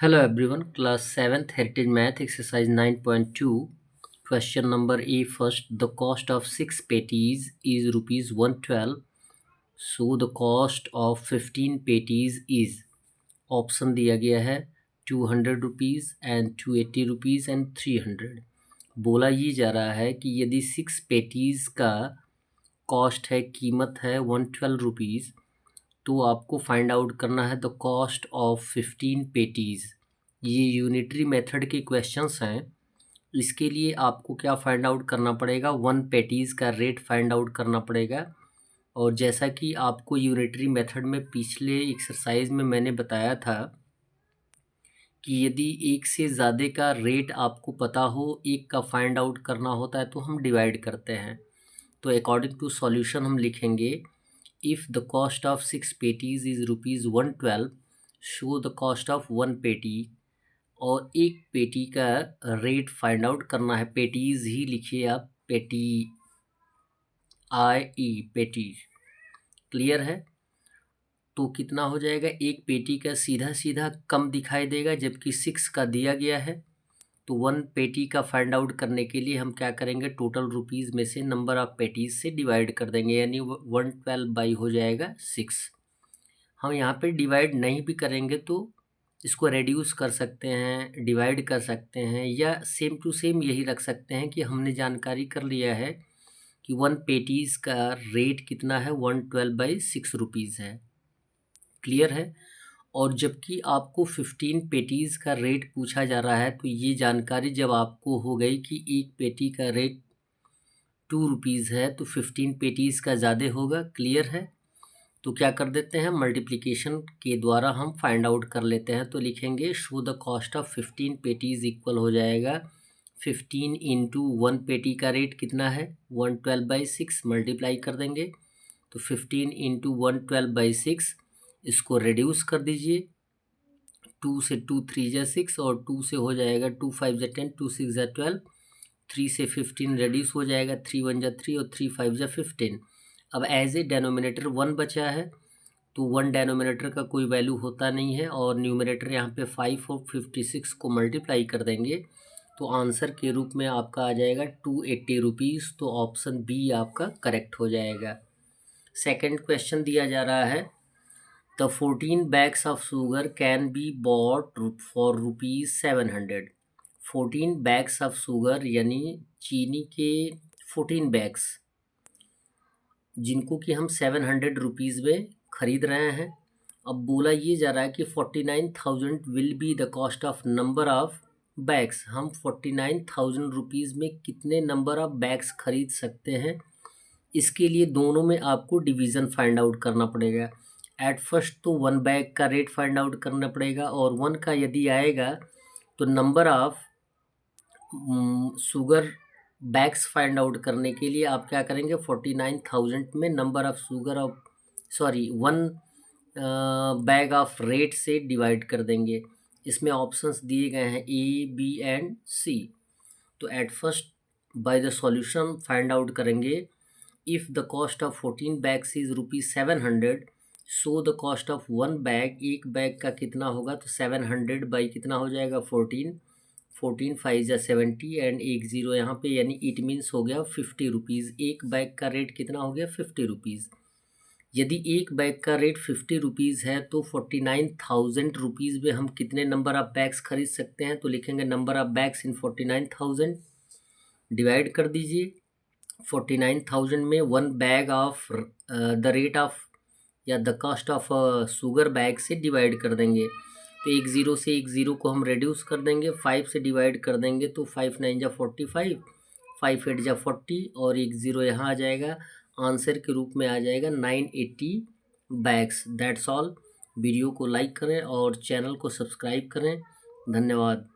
Hello everyone, class 7th Heritage Math exercise 9.2. Question number A first. The cost of 6 patties is rupees 112. So the cost of 15 patties is, option दिया गया है 200 rupees and 280 rupees and 300। बोला ये जा रहा है कि यदि 6 पेटीज़ का कॉस्ट है, कीमत है 112 रुपीज़, तो आपको फाइंड आउट करना है द कॉस्ट ऑफ 15 पेटीज़। ये यूनिटरी मेथड के क्वेश्चंस हैं। इसके लिए आपको क्या फाइंड आउट करना पड़ेगा, 1 पेटीज़ का रेट फाइंड आउट करना पड़ेगा। और जैसा कि आपको यूनिटरी मेथड में पिछले एक्सरसाइज में मैंने बताया था कि यदि एक से ज़्यादा का रेट आपको पता हो, एक का फाइंड आउट करना होता है तो हम डिवाइड करते हैं। तो अकॉर्डिंग टू सॉल्यूशन हम लिखेंगे if the cost of 6 patties is rupees 112, show the cost of 1 पेटी। और एक पेटी का रेट फाइंड आउट करना है। पेटीज ही लिखिए आप, पेटी पेटीज। क्लियर है? तो कितना हो जाएगा, एक पेटी का सीधा सीधा कम दिखाई देगा जबकि 6 का दिया गया है। तो 1 पेटी का फाइंड आउट करने के लिए हम क्या करेंगे, टोटल रुपीज़ में से नंबर ऑफ़ पेटीज़ से डिवाइड कर देंगे, यानी 112 बाई हो जाएगा 6। हम यहाँ पे डिवाइड नहीं भी करेंगे तो इसको रेड्यूस कर सकते हैं, डिवाइड कर सकते हैं, या सेम टू सेम यही रख सकते हैं कि हमने जानकारी कर लिया है कि 1 पेटीज़ का रेट कितना है, 112 बाई 6 रुपीज़ है। क्लियर है? और जबकि आपको 15 पेटीज़ का रेट पूछा जा रहा है, तो ये जानकारी जब आपको हो गई कि एक पेटी का रेट 2 रुपीज़ है तो 15 पेटीज़ का ज़्यादा होगा। क्लियर है? तो क्या कर देते हैं, मल्टीप्लिकेशन के द्वारा हम फाइंड आउट कर लेते हैं। तो लिखेंगे show the cost of 15 patties equal हो जाएगा 15 इंटू 1 पेटी का रेट कितना है, 112 बाई 6 मल्टीप्लाई कर देंगे। तो 15 इंटू 112 बाई 6, इसको रिड्यूस कर दीजिए। 2 से 2 3 जा 6 और 2 से हो जाएगा 2 5 जा 10, 2 6 जा 12, 3 से 15 रिड्यूस हो जाएगा, 3 1 जा 3 और 3 5 जा 15। अब एज ए डेनोमिनेटर 1 बचा है, तो 1 डेनोमिनेटर का कोई वैल्यू होता नहीं है और न्यूमरेटर यहाँ पे 5 और 56 को मल्टीप्लाई कर देंगे तो आंसर के रूप में आपका आ जाएगा 280 रुपीज़। तो ऑप्शन बी आपका करेक्ट हो जाएगा। सेकंड क्वेश्चन दिया जा रहा है, the 14 bags of sugar can be bought for rupees 700। 14 bags of sugar यानी चीनी के 14 बैग्स, जिनको कि हम 700 रुपीज़ में ख़रीद रहे हैं। अब बोला ये जा रहा है कि 49,000 will be the cost of number of bags. हम 49,000 रुपीज़ में कितने नंबर ऑफ़ बैग्स खरीद सकते हैं, इसके लिए दोनों में आपको डिवीज़न फाइंड आउट करना पड़ेगा। एट फर्स्ट तो 1 बैग का रेट फाइंड आउट करना पड़ेगा और 1 का यदि आएगा तो number of sugar bags find out करने के लिए आप क्या करेंगे, 49,000 में number of sugar of 1 bag of rate से डिवाइड कर देंगे। इसमें ऑप्शंस दिए गए हैं ए बी एंड सी। तो at first by the solution find out करेंगे, if the cost of 14 bags is rupees 700, so the cost of 1 bag, एक बैग का कितना होगा, तो 700 बाई कितना हो जाएगा 14, 14 5 जा 70 एंड एक ज़ीरो यहाँ पे, यानी इट मीन्स हो गया 50 रुपीज़। एक बैग का रेट कितना हो गया, 50 रुपीज़। यदि एक बैग का रेट 50 रुपीज़ है तो 49,000 रुपीज़ में हम कितने नंबर ऑफ़ बैग्स खरीद सकते हैं, तो लिखेंगे number of bags in 49,000, divide कर दीजिए। 49,000 में 1 bag of the rate of या the cost of sugar bag से डिवाइड कर देंगे। तो एक ज़ीरो से एक ज़ीरो को हम रिड्यूस कर देंगे, 5 से डिवाइड कर देंगे तो 5 9 जा 45, 5 8 जा 40 और एक ज़ीरो यहाँ आ जाएगा। आंसर के रूप में आ जाएगा 980 बैग्स। That's all. वीडियो को लाइक करें और चैनल को सब्सक्राइब करें। धन्यवाद।